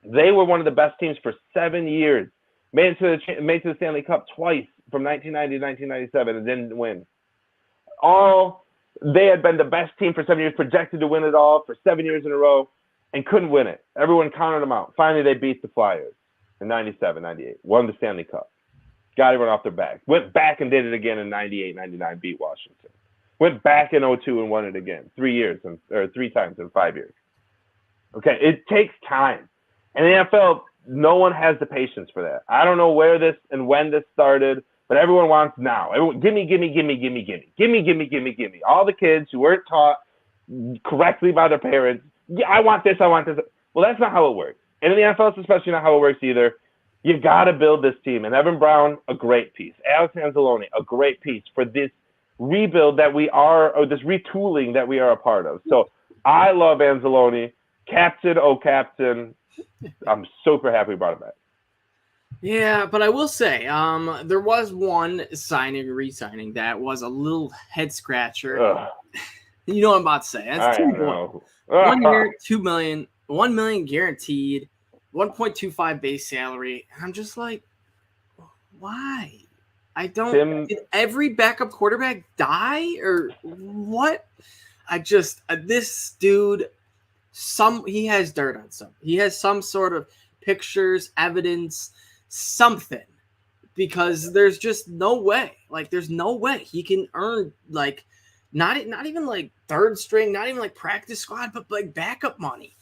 They were one of the best teams for 7 years. Made it to the Stanley Cup twice from 1990 to 1997 and didn't win. They had been the best team for 7 years, projected to win it all for 7 years in a row, and couldn't win it. Everyone counted them out. Finally, they beat the Flyers in 97, 98, won the Stanley Cup. Got everyone off their back. Went back and did it again in 98, 99, beat Washington. Went back in 02 and won it again. 3 times in 5 years. Okay, it takes time. And in the NFL, no one has the patience for that. I don't know where this and when this started, but everyone wants now. Everyone, gimme. All the kids who weren't taught correctly by their parents, yeah, I want this. Well, that's not how it works. And in the NFL, it's especially not how it works either. You've got to build this team. And Evan Brown, a great piece. Alex Anzalone, a great piece for this rebuild that we are, or this retooling that we are a part of. So I love Anzalone. Captain, oh captain. I'm super happy we brought it back. Yeah, but I will say, there was one re-signing that was a little head scratcher. You know what I'm about to say. That's $2 million. 1 year, $2 million, $1 million guaranteed, 1.25 base salary. And I'm just like, why? I don't. Did every backup quarterback die or what? This dude. He has dirt on some. He has some sort of pictures, evidence, something, because there's just no way. Like, there's no way he can earn like not even like third string, not even like practice squad, but like backup money.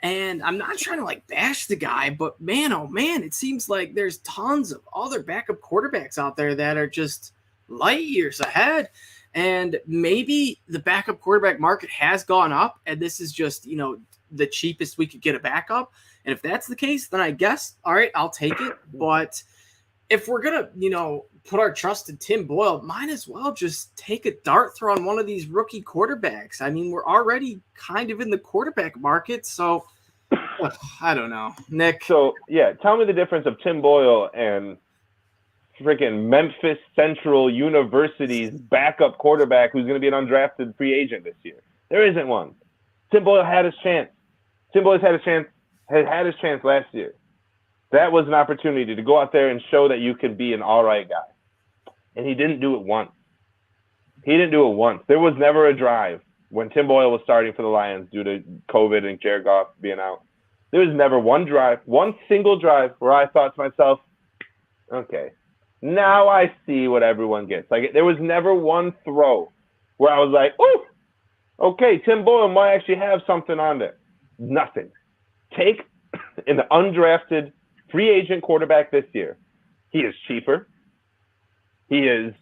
And I'm not trying to like bash the guy, but man, oh man, it seems like there's tons of other backup quarterbacks out there that are just light years ahead. And maybe the backup quarterback market has gone up, and this is just, the cheapest we could get a backup. And if that's the case, then I guess, all right, I'll take it. But if we're going to, put our trust in Tim Boyle, might as well just take a dart throw on one of these rookie quarterbacks. I mean, we're already kind of in the quarterback market, so I don't know. Nick. So, yeah, tell me the difference of Tim Boyle and freaking Memphis Central University's backup quarterback who's going to be an undrafted free agent this year. There isn't one. Tim Boyle had his chance. Tim Boyle had his chance last year. That was an opportunity to go out there and show that you can be an all right guy. And he didn't do it once. There was never a drive when Tim Boyle was starting for the Lions due to COVID and Jared Goff being out. There was never one single drive where I thought to myself, okay, now I see what everyone gets. Like, there was never one throw where I was like, oh, okay, Tim Boyle might actually have something on there. Nothing. Take an undrafted free agent quarterback this year. He is cheaper. He is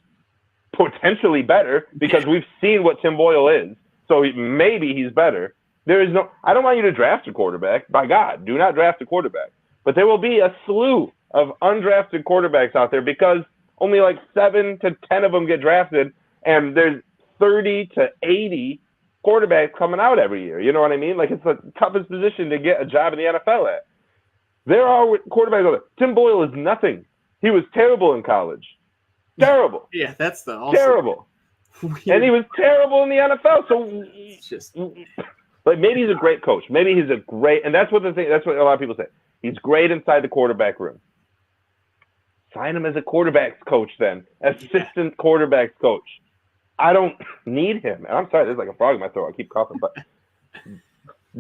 potentially better because we've seen what Tim Boyle is. So maybe he's better. I don't want you to draft a quarterback. By God, do not draft a quarterback. But there will be a slew of undrafted quarterbacks out there because only like 7 to 10 of them get drafted, and there's 30 to 80 quarterbacks coming out every year. You know what I mean? Like, it's the toughest position to get a job in the NFL at. There are quarterbacks out there. Tim Boyle is nothing. He was terrible in college. Terrible. Yeah, that's terrible. And he was terrible in the NFL. So it's just like, maybe he's a great coach. Maybe he's and that's what a lot of people say. He's great inside the quarterback room. Sign him as a quarterback's coach then. Assistant quarterback's coach. I don't need him. And I'm sorry, there's like a frog in my throat. I keep coughing, but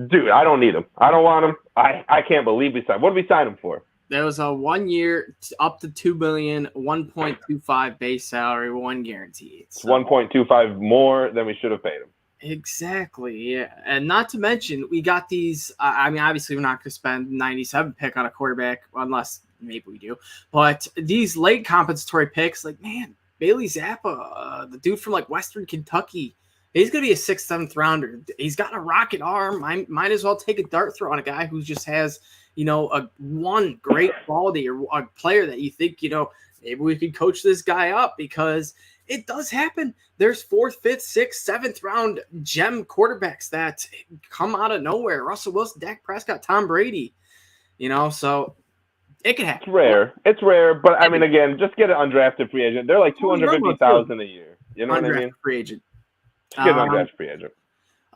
dude, I don't need him. I don't want him. I can't believe we signed. What did we sign him for? There was a 1 year up to $2 billion, 1.25 base salary, one guaranteed. So. 1.25 more than we should have paid him. Exactly, yeah. And not to mention, we got these. I mean, obviously, we're not going to spend 97 pick on a quarterback unless maybe we do. But these late compensatory picks, like, man, Bailey Zappa, the dude from like Western Kentucky, he's going to be a 6th, 7th rounder. He's got a rocket arm. I might as well take a dart throw on a guy who just has, a one great quality or a player that you think, maybe we could coach this guy up, because it does happen. There's 4th, 5th, 6th, 7th round gem quarterbacks that come out of nowhere. Russell Wilson, Dak Prescott, Tom Brady, so it can happen. It's rare, but I mean, again, just get an undrafted free agent. They're like $250,000 a year. You know what I mean? Free agent. Just get an undrafted free agent.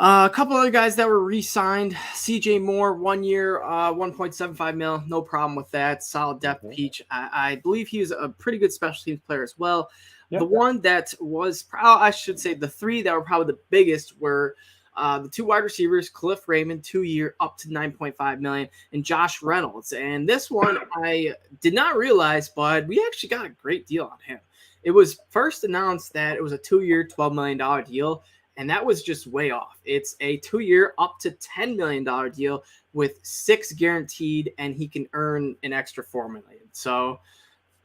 A couple other guys that were re-signed. CJ Moore, 1 year, $1.75 million. No problem with that. Solid depth peach. I believe he was a pretty good special teams player as well. Yep. The one that was, I should say, the 3 that were probably the biggest were the 2 wide receivers, Khalif Raymond, 2 year, up to $9.5 million, and Josh Reynolds. And this one I did not realize, but we actually got a great deal on him. It was first announced that it was a 2 year, $12 million deal. And that was just way off. It's a 2 year, up to $10 million deal with 6 guaranteed, and he can earn an extra $4 million. So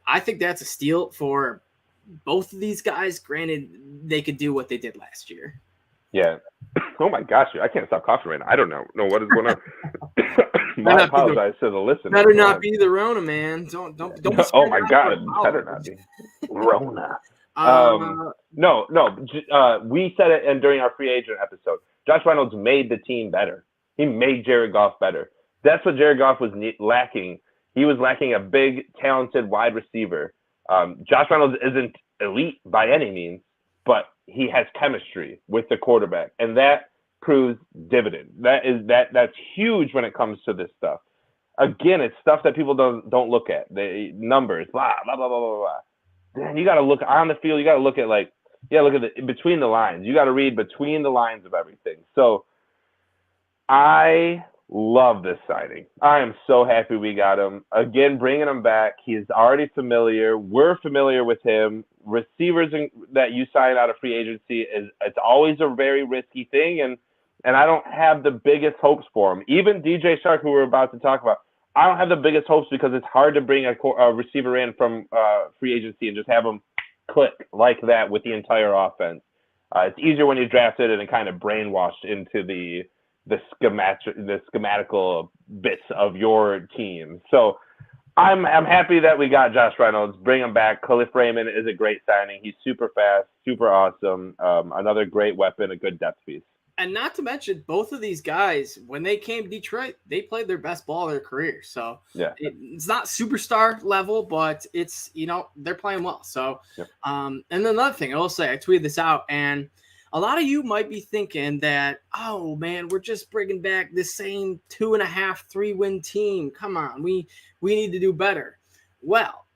I think that's a steal for both of these guys. Granted, they could do what they did last year. Yeah. Oh my gosh, I can't stop coughing right now. I don't know what is going on. I apologize to the listeners. Better not be the Rona, man. Don't. Oh my God, better not be Rona. No. We said it, and during our free agent episode, Josh Reynolds made the team better. He made Jared Goff better. That's what Jared Goff was lacking. He was lacking a big, talented wide receiver. Josh Reynolds isn't elite by any means, but he has chemistry with the quarterback, and that proves dividend. That's huge when it comes to this stuff. Again, it's stuff that people don't look at. The numbers, blah blah blah blah blah blah. Then you got to look on the field. You got to look at between the lines. You got to read between the lines of everything. So I love this signing. I am so happy we got him. Again, bringing him back. He's already familiar. We're familiar with him. Receivers that you sign out of free agency it's always a very risky thing, and I don't have the biggest hopes for him. Even DJ Shark, who we're about to talk about, I don't have the biggest hopes because it's hard to bring a receiver in from free agency and just have him click like that with the entire offense. It's easier when you drafted it and kind of brainwashed into the schematical bits of your team. So I'm happy that we got Josh Reynolds. Bring him back. Khalif Raymond is a great signing. He's super fast, super awesome. Another great weapon, a good depth piece. And not to mention, both of these guys, when they came to Detroit, they played their best ball of their career. So it's not superstar level, but it's, they're playing well. So, and then another thing I will say, I tweeted this out, and a lot of you might be thinking that, oh man, we're just bringing back the same 2.5, 3-win team. Come on, we need to do better. Well,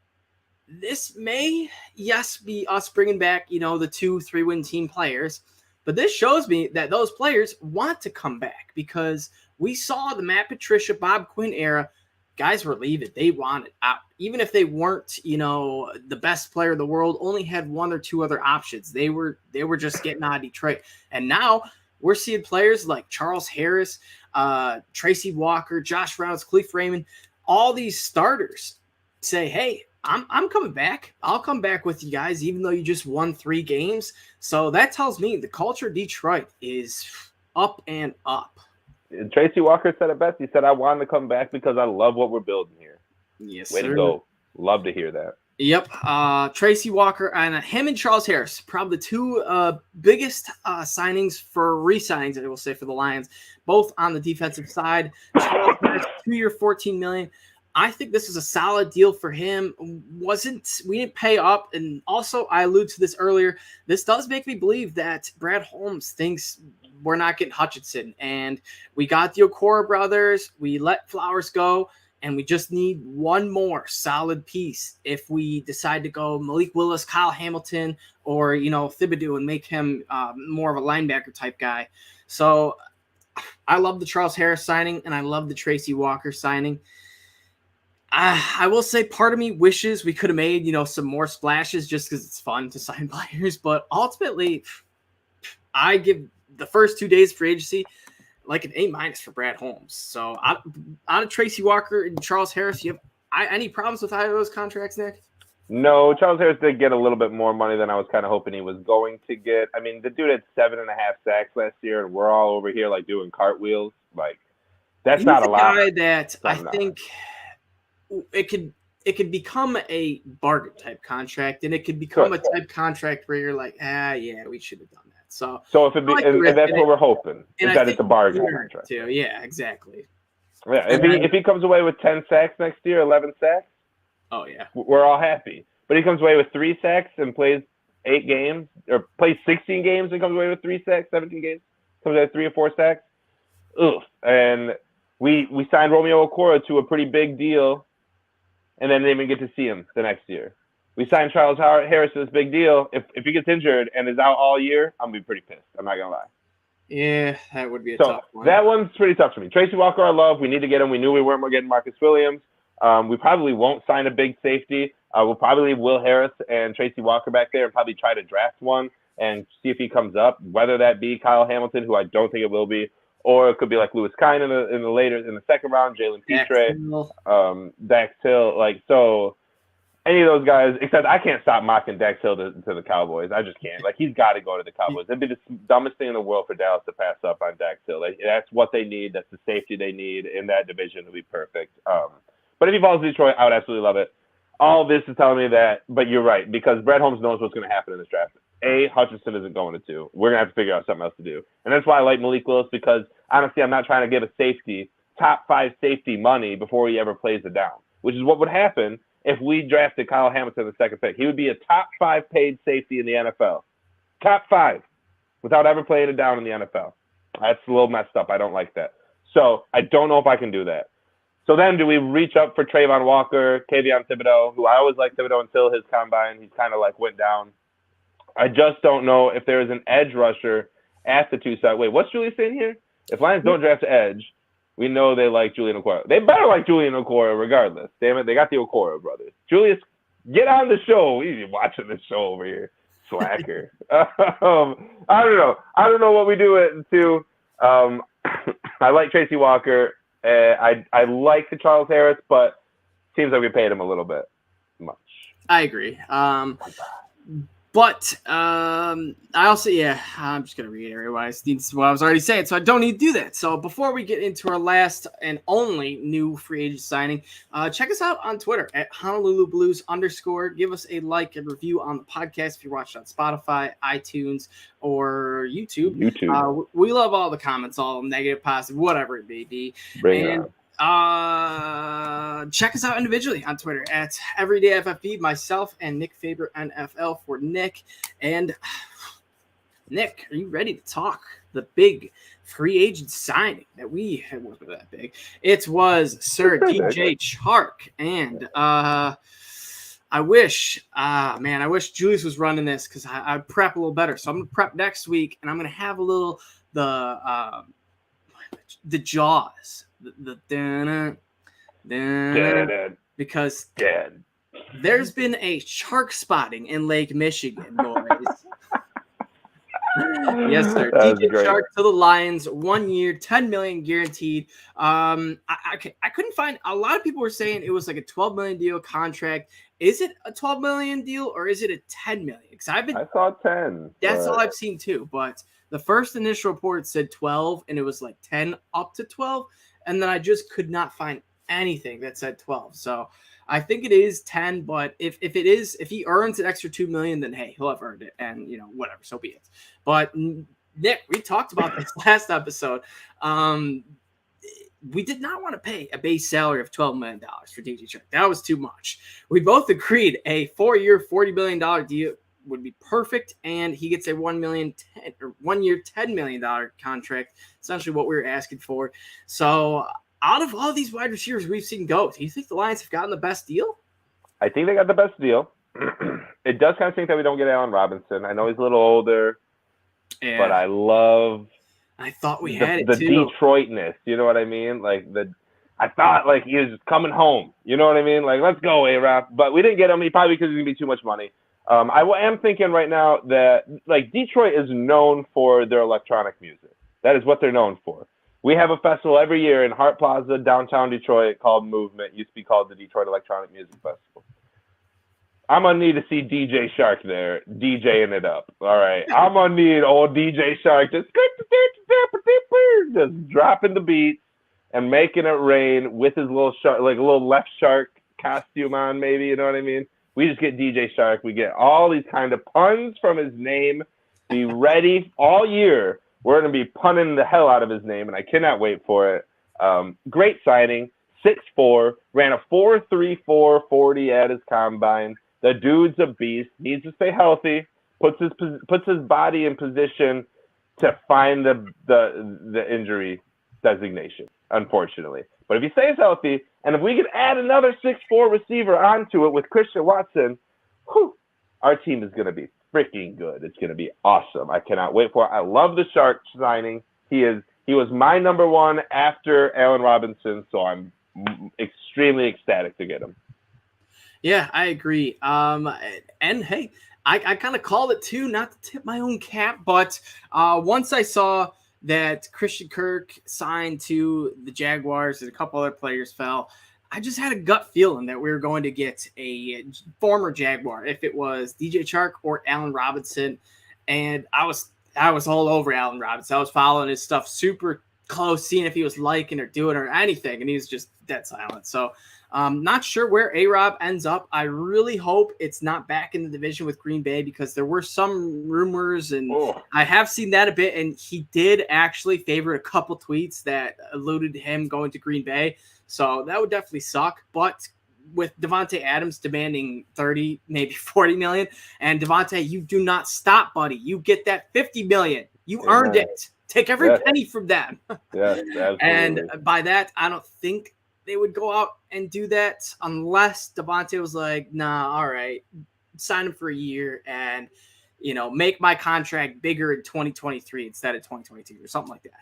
this may, be us bringing back, the 2-3-win team players. But this shows me that those players want to come back, because we saw the Matt Patricia, Bob Quinn era. Guys were leaving. They wanted out. Even if they weren't, the best player in the world, only had 1 or 2 other options. They were just getting out of Detroit. And now we're seeing players like Charles Harris, Tracy Walker, Josh Reynolds, Khalif Raymond, all these starters say, hey, I'm coming back. I'll come back with you guys, even though you just won 3 games. So that tells me the culture of Detroit is up and up. Tracy Walker said it best. He said, I wanted to come back because I love what we're building here. Yes, Way to go. Love to hear that. Yep. Tracy Walker and him and Charles Harris, probably the 2 biggest signings for re-signings, I will say, for the Lions, both on the defensive side. Charles Harris, 2 year, $14 million. I think this is a solid deal for him. We didn't pay up. And also, I alluded to this earlier, this does make me believe that Brad Holmes thinks we're not getting Hutchinson. And we got the Okora brothers. We let Flowers go. And we just need one more solid piece if we decide to go Malik Willis, Kyle Hamilton, or, Thibodeau and make him more of a linebacker type guy. So I love the Charles Harris signing, and I love the Tracy Walker signing. I will say part of me wishes we could have made, some more splashes just because it's fun to sign players. But ultimately, I give the first 2 days of free agency like an A- for Brad Holmes. So out of Tracy Walker and Charles Harris, you have any problems with either of those contracts, Nick? No, Charles Harris did get a little bit more money than I was kind of hoping he was going to get. I mean, the dude had 7.5 sacks last year, and we're all over here doing cartwheels. That's not a lot. He's a guy that I think – it could it could become a bargain type contract, and it could become a type contract where you're like, yeah, we should have done that. So if it be, and that's what we're hoping, is that it's a bargain contract. Too. Yeah, exactly. Yeah, if he comes away with 10 sacks next year, 11 sacks, oh yeah, we're all happy. But he comes away with 3 sacks and plays 8 games, or plays 16 games and comes away with 3 sacks, 17 games, comes away with 3 or 4 sacks. Ugh. And we signed Romeo Okwara to a pretty big deal, and then didn't even get to see him the next year. We signed Charles Harris to this big deal. If he gets injured and is out all year, I'm going to be pretty pissed. I'm not going to lie. Yeah, that would be a tough one. That one's pretty tough for me. Tracy Walker, I love. We need to get him. We knew we weren't getting Marcus Williams. We probably won't sign a big safety. We'll probably leave Will Harris and Tracy Walker back there and probably try to draft one and see if he comes up, whether that be Kyle Hamilton, who I don't think it will be, or it could be like Lewis Kine in the second round, Jalen Petre, Dax Hill. So any of those guys, except I can't stop mocking Dax Hill to the Cowboys. I just can't. He's got to go to the Cowboys. It'd be the dumbest thing in the world for Dallas to pass up on Dax Hill. That's what they need. That's the safety they need in that division to be perfect. But if he falls to Detroit, I would absolutely love it. All this is telling me that, but you're right, because Brett Holmes knows what's going to happen in this draft. Hutchinson isn't going to 2. We're going to have to figure out something else to do. And that's why I like Malik Willis, because honestly, I'm not trying to give a safety, top 5 safety money before he ever plays it down, which is what would happen if we drafted Kyle Hamilton the second pick. He would be a top 5 paid safety in the NFL. Top 5 without ever playing it down in the NFL. That's a little messed up. I don't like that. So I don't know if I can do that. So then do we reach up for Trayvon Walker, Kayvon Thibodeau, who I always liked Thibodeau until his combine. He's kind of went down. I just don't know if there is an edge rusher at the 2 side. Wait, what's Julius saying here? If Lions don't draft edge, we know they like Julian Okwara. They better like Julian Okwara regardless. Damn it, they got the Okwara brothers. Julius, get on the show. He's watching this show over here. Slacker. I don't know. I don't know what we do at 2. I like Tracy Walker. I like the Charles Harris, but it seems like we paid him a little bit much. I agree. But I also, I'm just going to reiterate what I was already saying, so I don't need to do that. So before we get into our last and only new free agent signing, check us out on Twitter at HonoluluBlues_. Give us a like and review on the podcast if you're watching on Spotify, iTunes, or YouTube. We love all the comments, all negative, positive, whatever it may be. Bring it on. Check us out individually on Twitter at EverydayFFB, myself and Nick Faber NFL for Nick. And Nick, are you ready to talk the big free agent signing that we had? Wasn't that big. It was Sir DJ Chark, and I wish Julius was running this because I'd prep a little better. So I'm gonna prep next week, and I'm gonna have a little the Jaws. Because there's been a shark spotting in Lake Michigan, boys. Yes, sir. DJ Shark to the Lions, 1 year, $10 million guaranteed. I couldn't find. A lot of people were saying it was like a $12 million deal contract. Is it a $12 million deal or is it a $10 million? Because I saw 10. That's all I've seen too. But the first initial report said 12, and it was like 10 up to 12. And then I just could not find anything that said 12. So I think it is 10, but if he earns an extra $2 million, then hey, he'll have earned it. And whatever, so be it. But Nick, we talked about this last episode. We did not want to pay a base salary of $12 million for DJ Chark. That was too much. We both agreed a 4-year, $40 million deal would be perfect, and he gets a 1 year, $10 million contract, essentially what we were asking for. So out of all these wide receivers we've seen go, do you think the Lions have gotten the best deal? I think they got the best deal. It does kind of think that we don't get Allen Robinson. I know he's a little older, but I thought we had the Detroitness. You know what I mean? I thought he was coming home. You know what I mean? Let's go, A-Rap. But we didn't get him. Probably because it's going to be too much money. I am thinking right now that Detroit is known for their electronic music. That is what they're known for. We have a festival every year in Hart Plaza, downtown Detroit, called Movement. It used to be called the Detroit Electronic Music Festival. I'm going to need to see DJ Chark there, DJing it up. All right. I'm going to need old DJ Chark just dropping the beats and making it rain with his little shark, like a little left shark costume on, maybe, you know what I mean? We just get DJ Shark. We get all these kind of puns from his name. Be ready all year. We're going to be punning the hell out of his name, and I cannot wait for it. Great signing, 6'4", ran a 4.34 40 at his combine. The dude's a beast. Needs to stay healthy. Puts his body in position to find the injury designation, unfortunately. But if he stays healthy, and if we can add another 6'4" receiver onto it with Christian Watson, our team is going to be freaking good. It's going to be awesome. I cannot wait for it. I love the Shark signing. He was my number one after Allen Robinson, so I'm extremely ecstatic to get him. Yeah, I agree. And hey, I kind of called it too, not to tip my own cap, but once I saw that Christian Kirk signed to the Jaguars and a couple other players fell, I just had a gut feeling that we were going to get a former Jaguar, if it was DJ Chark or Allen Robinson. And I was all over Allen Robinson. I was following his stuff super close, seeing if he was liking or doing or anything, and he was just dead silent. So not sure where A-Rob ends up. I really hope it's not back in the division with Green Bay, because there were some rumors, and I have seen that a bit, and he did actually favor a couple tweets that alluded to him going to Green Bay. So that would definitely suck. But with Devontae Adams demanding 30, maybe 40 million, and Devontae, you do not stop, buddy. You get that 50 million. You earned it. Take every penny from them. Yes, absolutely. And by that, I don't think they would go out and do that unless Devontae was like, nah, all right, sign him for a year and, make my contract bigger in 2023 instead of 2022 or something like that.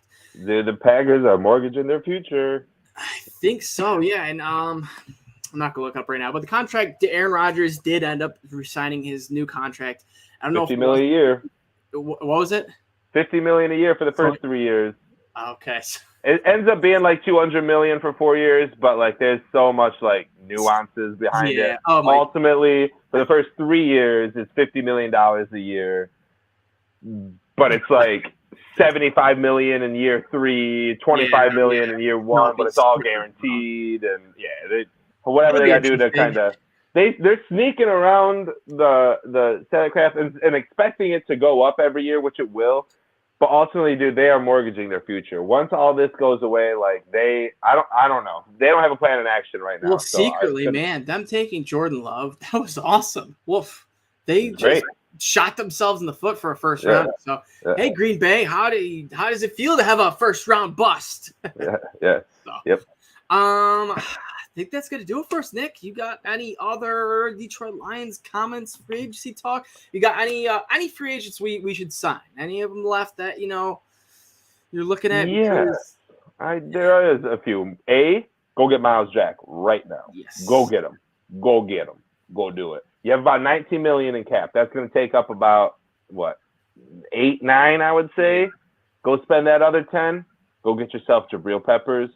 The Packers are mortgaging their future. I think so, yeah. And I'm not going to look up right now, but the contract, Aaron Rodgers did end up re-signing his new contract. I don't know. $50 million a year. What was it? $50 million a year for the first 3 years. Okay. It ends up being like $200 million for 4 years, but like there's so much like nuances behind it. Ultimately, for the first 3 years, it's $50 million a year, but it's like $75 million in year 3, $25 million in year 1, but it's all guaranteed, and whatever they got to do to kind of. They're sneaking around the salary cap and expecting it to go up every year, which it will. But ultimately, dude, they are mortgaging their future. Once all this goes away, like I don't know. They don't have a plan in action right now. Well, secretly, man, them taking Jordan Love, that was awesome. Woof. They just shot themselves in the foot for a first round. So, hey, Green Bay, how does it feel to have a first round bust? Yeah. So, yep. I think that's going to do it for us, Nick. You got any other Detroit Lions comments, free agency talk? You got any free agents we should sign? Any of them left that, you're looking at? Yeah, there is a few. Go get Miles Jack right now. Yes. Go get him. Go get him. Go do it. You have about $19 million in cap. That's going to take up about, 8, 9, I would say. Go spend that other 10. Go get yourself Jabril Peppers,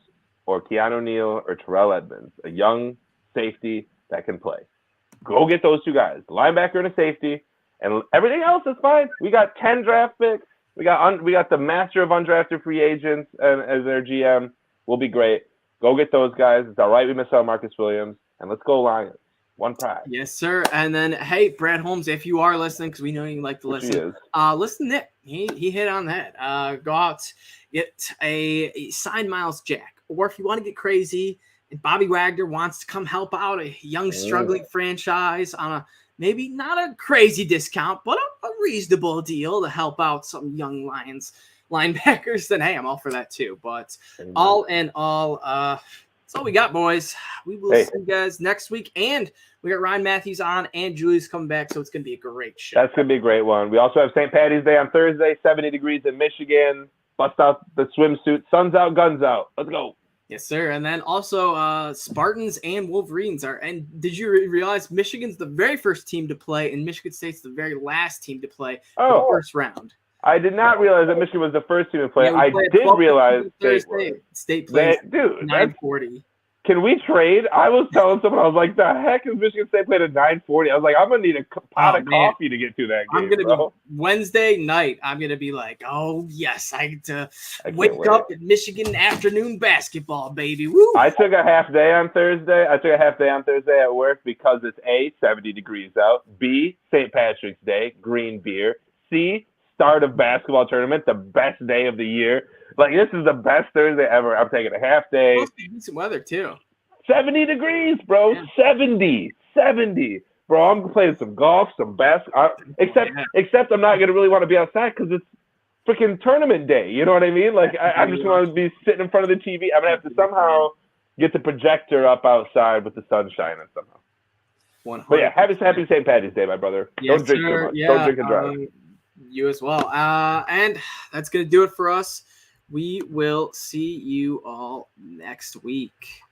or Keanu Neal, or Terrell Edmonds, a young safety that can play. Go get those two guys, linebacker and a safety, and everything else is fine. We got 10 draft picks. We got the master of undrafted free agents as their GM. We'll be great. Go get those guys. It's all right we missed out Marcus Williams, and let's go Lions. One pride. Yes, sir. And then, hey, Brad Holmes, if you are listening, because we know you like to listen, listen to Nick. He hit on that. Go out, get a signed Miles Jack. Or if you want to get crazy and Bobby Wagner wants to come help out a young struggling franchise on a maybe not a crazy discount, but a reasonable deal to help out some young Lions linebackers, then hey, I'm all for that too. But all in all, that's all we got, boys. We will see you guys next week. And we got Ryan Matthews on and Julius coming back, so it's going to be a great show. That's going to be a great one. We also have St. Patty's Day on Thursday, 70 degrees in Michigan. Bust out the swimsuit. Sun's out, guns out. Let's go. Yes, sir. And then also Spartans and Wolverines are. And did you realize Michigan's the very first team to play and Michigan State's the very last team to play for the first round? I did not realize that Michigan was the first team to play. I did realize Thursday. State plays 9:40. can we trade? I was telling someone, I was like, the heck is Michigan State playing at 9:40? I was like, I'm going to need a pot of coffee to get through that game, I'm going to bro. be Wednesday night. I'm going to be like, oh, yes, I get to wake up at Michigan afternoon basketball, baby. Woo! I took a half day on Thursday. At work because it's A, 70 degrees out. B, St. Patrick's Day, green beer. C, start of basketball tournament, the best day of the year. Like, this is the best Thursday ever. I'm taking a half day. It's supposed to be decent weather, too. 70 degrees, bro. Yeah. 70. Bro, I'm playing some golf, some basketball. Except I'm not going to really want to be outside because it's freaking tournament day. You know what I mean? Like, I'm just going to be sitting in front of the TV. I'm going to have to somehow get the projector up outside with the sun shining somehow. 100%. But yeah, happy St. Patty's Day, my brother. Yes, Don't drink too much. Yeah, Don't drink and drive. You as well. And that's going to do it for us. We will see you all next week.